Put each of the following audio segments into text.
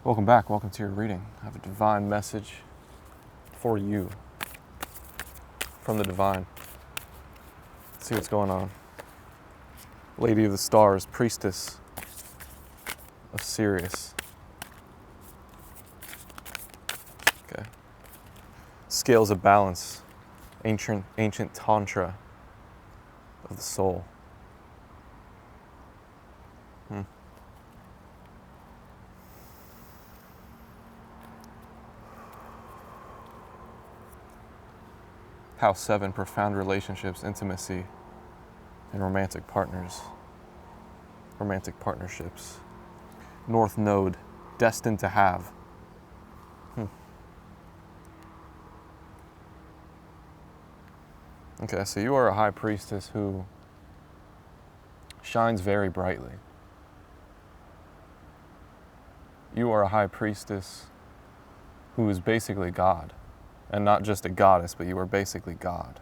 Welcome back. Welcome to your reading. I have a divine message for you from the divine. Let's see what's going on. Lady of the Stars, Priestess of Sirius. Okay. Scales of Balance, ancient tantra of the soul. House 7, profound relationships, intimacy, and romantic partnerships. North Node, destined to have. Okay, so you are a high priestess who shines very brightly. You are a high priestess who is basically God. And not just a goddess, but you are basically God.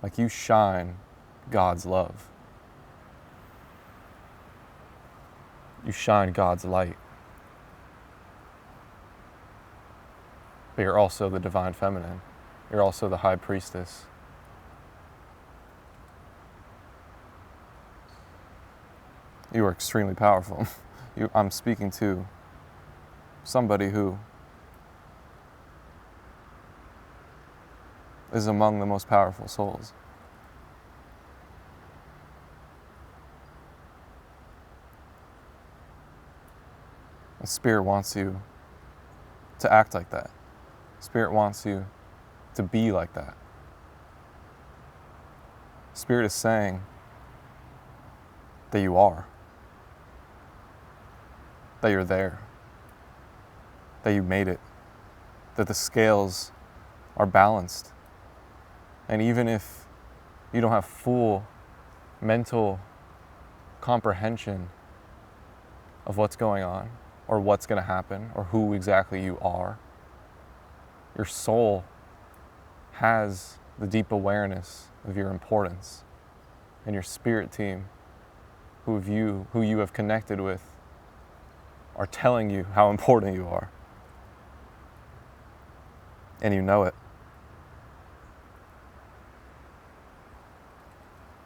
Like you shine God's love. You shine God's light. But you're also the divine feminine. You're also the high priestess. You are extremely powerful. I'm speaking to somebody who is among the most powerful souls. And Spirit wants you to act like that. Spirit wants you to be like that. Spirit is saying that you are. That you're there, that you made it, that the scales are balanced. And even if you don't have full mental comprehension of what's going on, or what's going to happen, or who exactly you are, your soul has the deep awareness of your importance. And your spirit team, who you have connected with, are telling you how important you are. And you know it.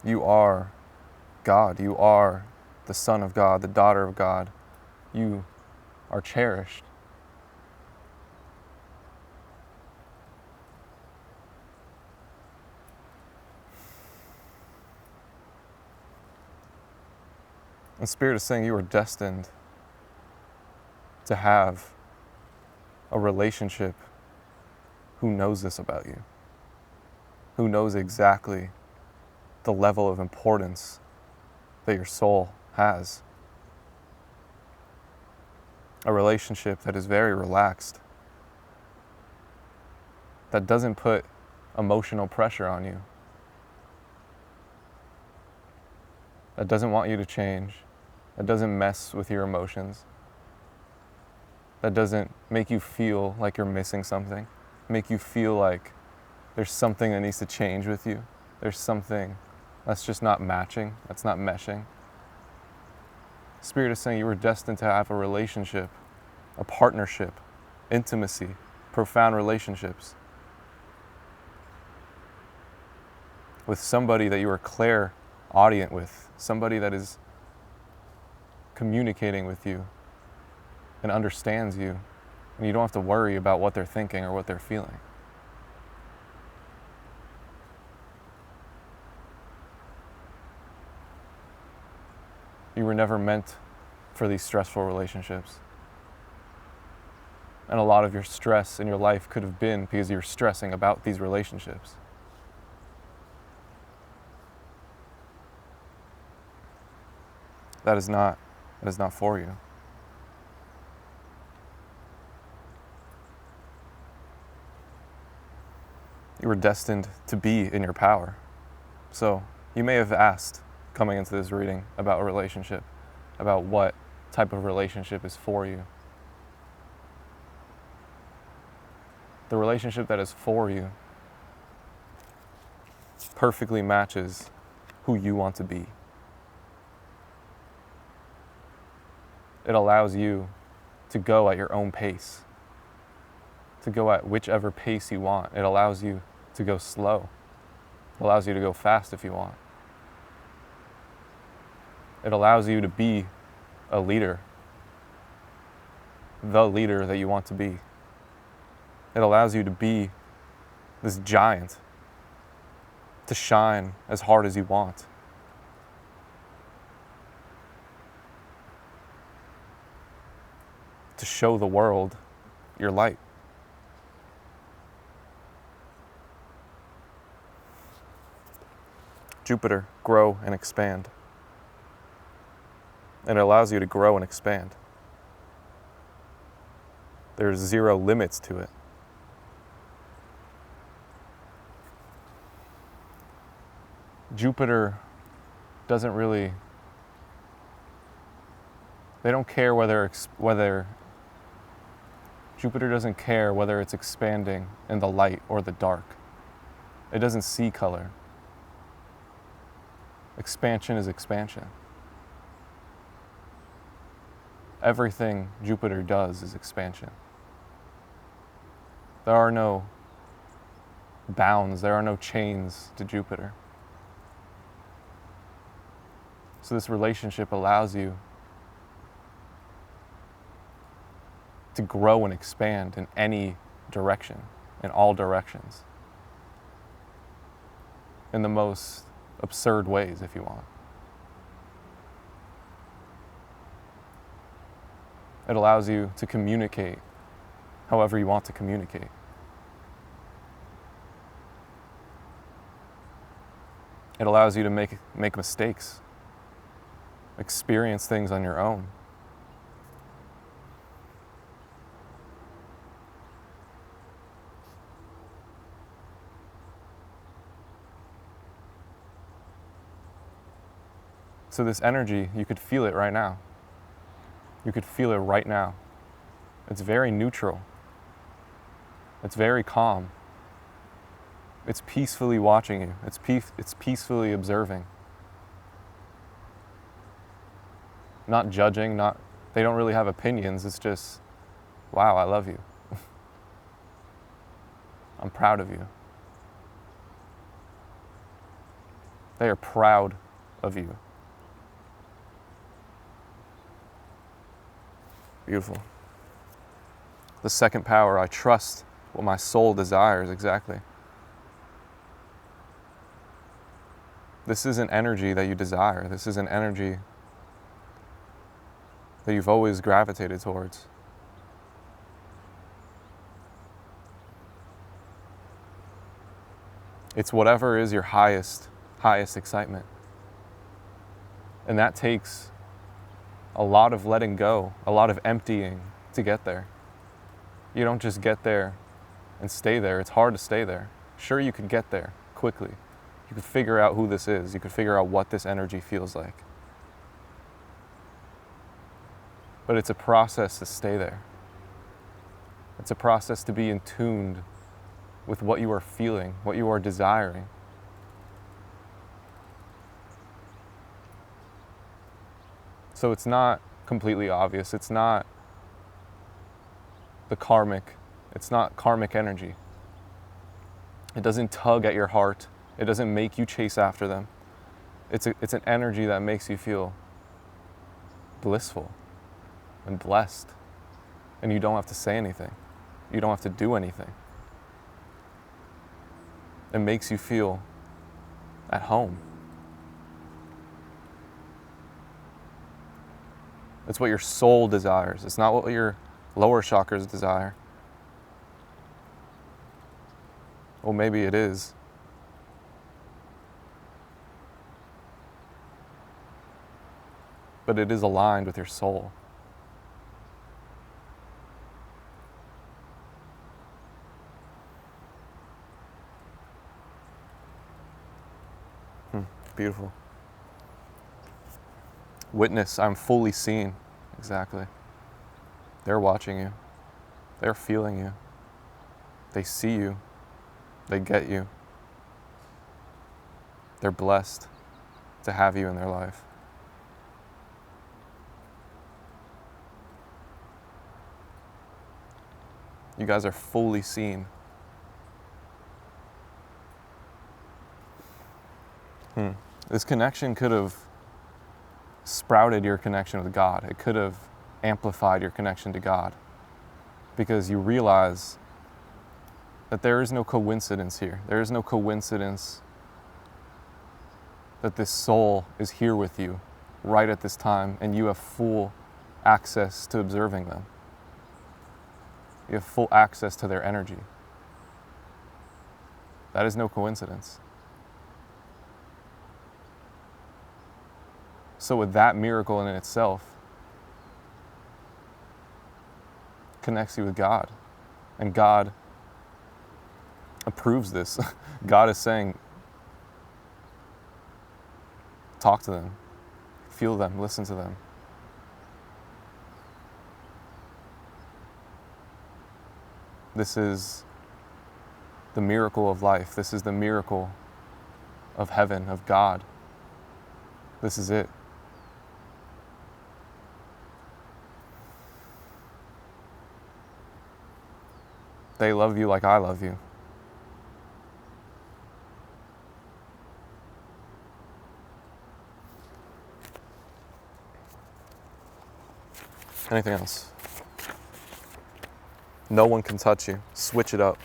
You are God. You are the Son of God, the daughter of God. You are cherished. And Spirit is saying you are destined to have a relationship who knows this about you, who knows exactly the level of importance that your soul has. A relationship that is very relaxed, that doesn't put emotional pressure on you, that doesn't want you to change, that doesn't mess with your emotions, that doesn't make you feel like you're missing something, make you feel like there's something that needs to change with you. There's something that's just not matching, that's not meshing. Spirit is saying you were destined to have a relationship, a partnership, intimacy, profound relationships with somebody that you are clairaudient with, somebody that is communicating with you and understands you, and you don't have to worry about what they're thinking or what they're feeling. You were never meant for these stressful relationships. And a lot of your stress in your life could have been because you're stressing about these relationships. That is not for you. You were destined to be in your power. So you may have asked, coming into this reading, about a relationship, about what type of relationship is for you. The relationship that is for you perfectly matches who you want to be. it allows you to go at your own pace, to go at whichever pace you want. It allows you to go slow. It allows you to go fast if you want. It allows you to be a leader, the leader that you want to be. It allows you to be this giant, to shine as hard as you want. To show the world your light. Jupiter, grow and expand. And it allows you to grow and expand. There's zero limits to it. Jupiter doesn't really, they don't care whether Jupiter doesn't care whether it's expanding in the light or the dark. It doesn't see color. Expansion is expansion. Everything Jupiter does is expansion. There are no bounds, there are no chains to Jupiter. So this relationship allows you to grow and expand in any direction, in all directions, in the most absurd ways if you want. It allows you to communicate however you want to communicate. It allows you to make mistakes, experience things on your own. So this energy, you could feel it right now. You could feel it right now. It's very neutral. It's very calm. It's peacefully watching you. It's peacefully observing. Not judging, they don't really have opinions. It's just, wow, I love you. I'm proud of you. They are proud of you. Beautiful. The second power, I trust what my soul desires, exactly. This is an energy that you desire. This is an energy that you've always gravitated towards. It's whatever is your highest excitement. And that takes a lot of letting go, a lot of emptying to get there. You don't just get there and stay there. It's hard to stay there. Sure, you could get there quickly. You could figure out who this is. You could figure out what this energy feels like. But it's a process to stay there. It's a process to be in tune with what you are feeling, what you are desiring. So it's not completely obvious. It's not it's not karmic energy. It doesn't tug at your heart. It doesn't make you chase after them. It's an energy that makes you feel blissful and blessed. And you don't have to say anything. You don't have to do anything. It makes you feel at home. It's what your soul desires. It's not what your lower chakras desire. Well, maybe it is. But it is aligned with your soul. Beautiful. Witness, I'm fully seen. Exactly. They're watching you. They're feeling you. They see you. They get you. They're blessed to have you in their life. You guys are fully seen. This connection could have sprouted your connection with God. It could have amplified your connection to God, because you realize that there is no coincidence here. There is no coincidence that this soul is here with you right at this time, and you have full access to observing them. You have full access to their energy. That is no coincidence. So with that miracle in itself, connects you with God. And God approves this. God is saying, talk to them, feel them, listen to them. This is the miracle of life. This is the miracle of heaven, of God. This is it. They love you like I love you. Anything else? No one can touch you. Switch it up.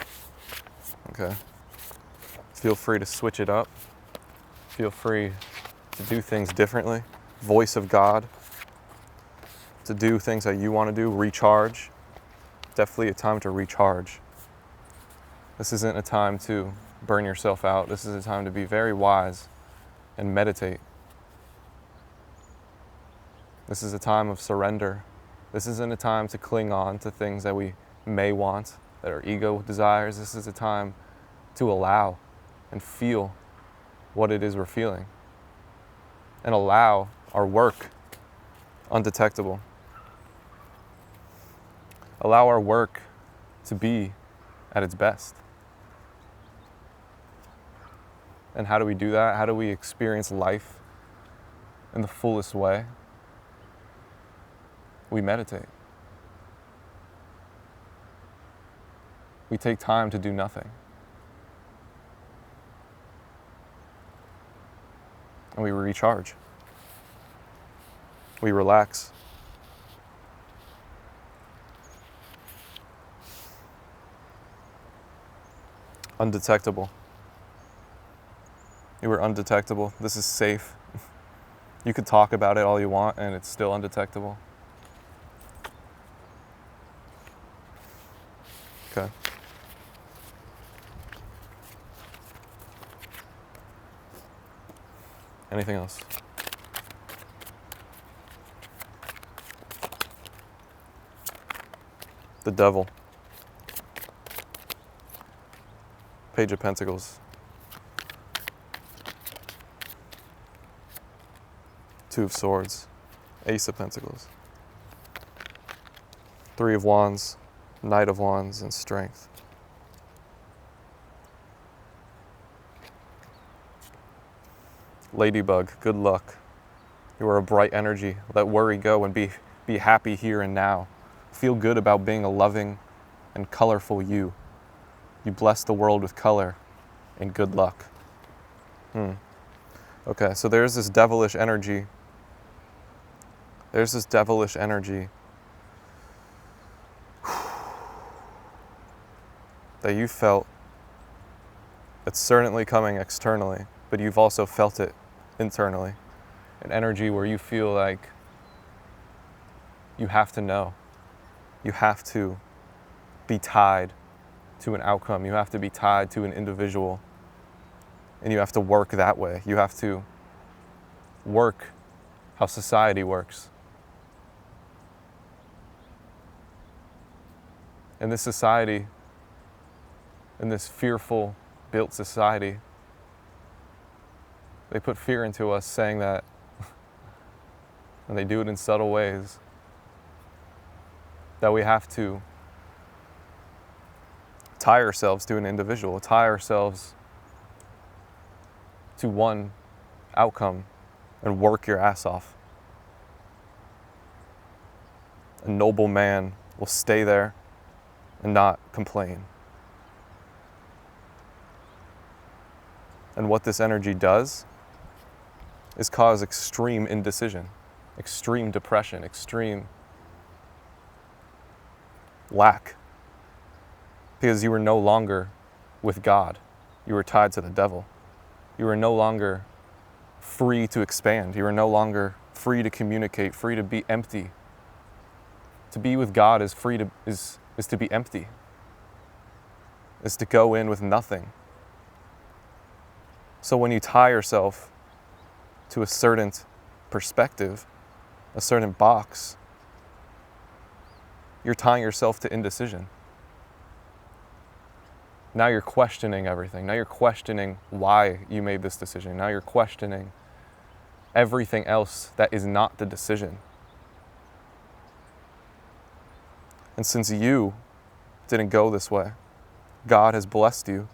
Okay? Feel free to switch it up. Feel free to do things differently. Voice of God. To do things that you want to do. Recharge. Definitely a time to recharge. This isn't a time to burn yourself out. This is a time to be very wise and meditate. This is a time of surrender. This isn't a time to cling on to things that we may want, that our ego desires. This is a time to allow and feel what it is we're feeling, and allow our work undetectable. Allow our work to be at its best. And how do we do that? How do we experience life in the fullest way? We meditate. We take time to do nothing. And we recharge. We relax. Undetectable. You were undetectable. This is safe. You could talk about it all you want and it's still undetectable. Okay. Anything else? The devil. Page of Pentacles. Two of Swords. Ace of Pentacles. Three of Wands. Knight of Wands, and Strength. Ladybug, good luck. You are a bright energy. Let worry go and be happy here and now. Feel good about being a loving and colorful you. You bless the world with color and good luck. Okay, so there's this devilish energy. There's this devilish energy that you felt. It's certainly coming externally, but you've also felt it internally. An energy where you feel like you have to know. You have to be tied to an outcome. You have to be tied to an individual. And you have to work that way. You have to work how society works. In this society, in this fearful built society, they put fear into us, saying that, and they do it in subtle ways, that we have to tie ourselves to an individual, tie ourselves to one outcome and work your ass off. A noble man will stay there and not complain. And what this energy does is cause extreme indecision, extreme depression, extreme lack. Because you were no longer with God. You were tied to the devil. You were no longer free to expand. You were no longer free to communicate, free to be empty. To be with God is to be empty. Is to go in with nothing. So when you tie yourself to a certain perspective, a certain box, you're tying yourself to indecision. Now you're questioning everything. Now you're questioning why you made this decision. Now you're questioning everything else that is not the decision. And since you didn't go this way, God has blessed you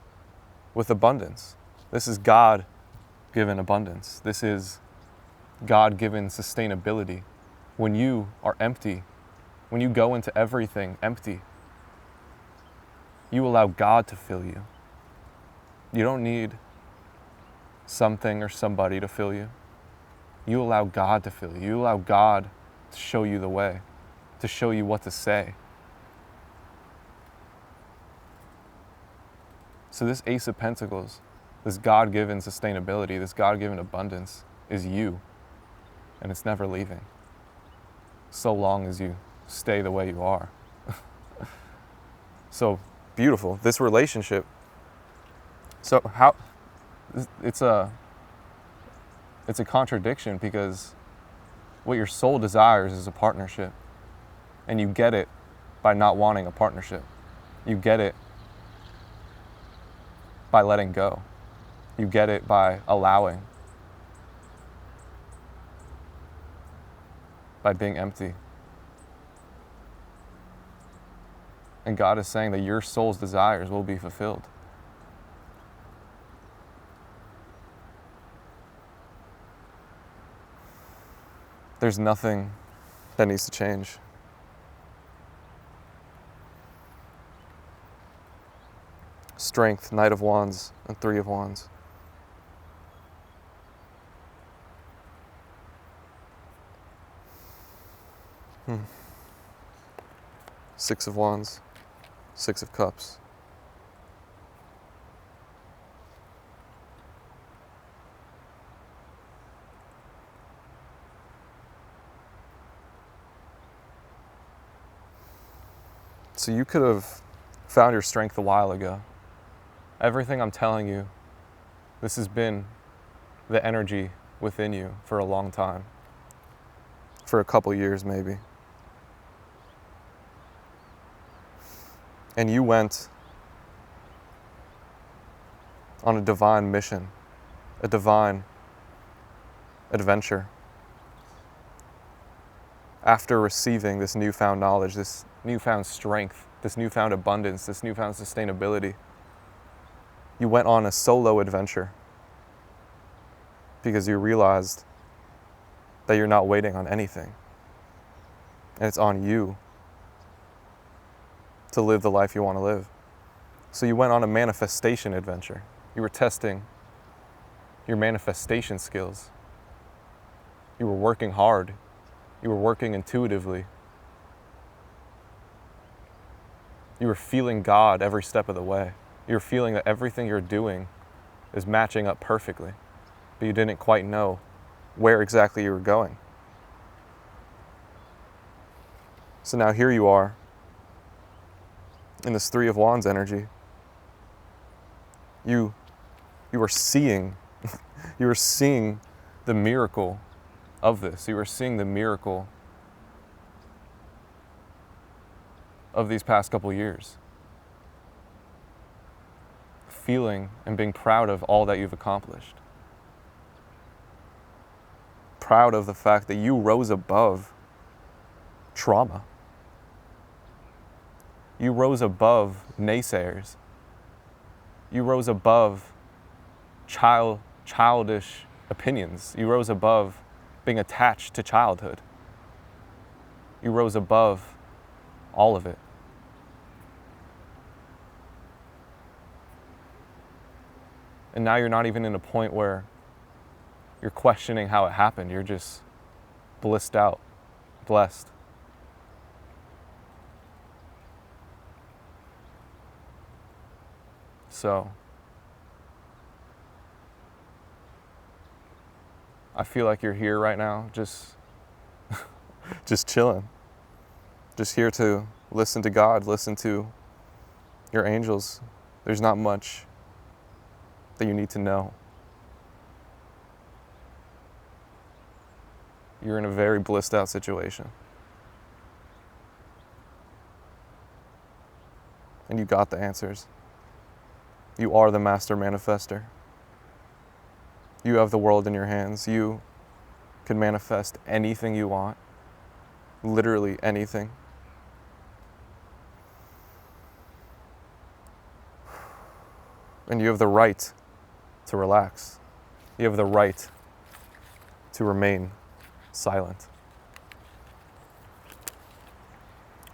with abundance. This is God-given abundance. This is God-given sustainability. When you are empty, when you go into everything empty, you allow God to fill you. You don't need something or somebody to fill you. You allow God to fill you. You allow God to show you the way, to show you what to say. So this Ace of Pentacles, this God-given sustainability, this God-given abundance is you, and it's never leaving, so long as you stay the way you are. So beautiful, this relationship. So how, it's a contradiction, because what your soul desires is a partnership, and you get it by not wanting a partnership. You get it by letting go. You get it by allowing, by being empty. And God is saying that your soul's desires will be fulfilled. There's nothing that needs to change. Strength, Knight of Wands, and Three of Wands. Six of Wands, Six of Cups. So you could have found your strength a while ago. Everything I'm telling you, this has been the energy within you for a long time. For a couple years maybe. And you went on a divine mission, a divine adventure. After receiving this newfound knowledge, this newfound strength, this newfound abundance, this newfound sustainability, you went on a solo adventure because you realized that you're not waiting on anything. And it's on you to live the life you want to live. So you went on a manifestation adventure. You were testing your manifestation skills. You were working hard. You were working intuitively. You were feeling God every step of the way. You were feeling that everything you're doing is matching up perfectly, but you didn't quite know where exactly you were going. So now here you are in this Three of Wands energy. You were seeing, you were seeing the miracle of this. You were seeing the miracle of these past couple years. Feeling and being proud of all that you've accomplished. Proud of the fact that you rose above trauma. You rose above naysayers. You rose above childish opinions. You rose above being attached to childhood. You rose above all of it. And now you're not even in a point where you're questioning how it happened. You're just blissed out, blessed. So I feel like you're here right now, just chilling. Just here to listen to God, listen to your angels. There's not much that you need to know. You're in a very blissed out situation. And you got the answers. You are the master manifester. You have the world in your hands. You can manifest anything you want. Literally anything. And you have the right to relax. You have the right to remain silent.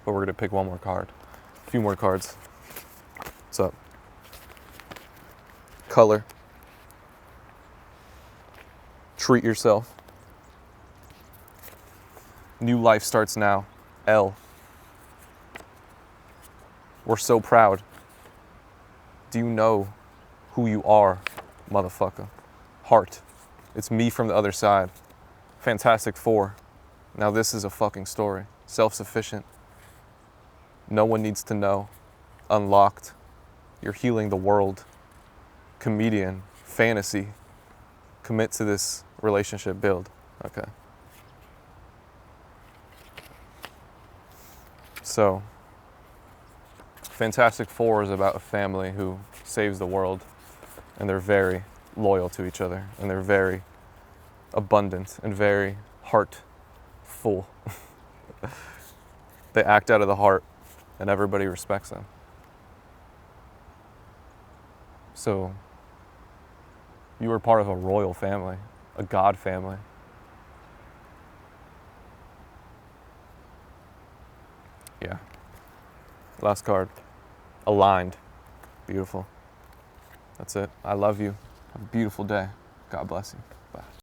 But we're going to pick one more card. A few more cards. What's up? Color. Treat yourself. New life starts now. L. We're so proud. Do you know who you are, motherfucker? Heart. It's me from the other side. Fantastic Four. Now this is a fucking story. Self-sufficient. No one needs to know. Unlocked. You're healing the world. Comedian. Fantasy. Commit to this relationship build. Okay. So, Fantastic Four is about a family who saves the world, and they're very loyal to each other, and they're very abundant and very heartful. They act out of the heart, and everybody respects them. So, you are part of a royal family, a God family. Yeah. Last card. Aligned. Beautiful. That's it. I love you. Have a beautiful day. God bless you.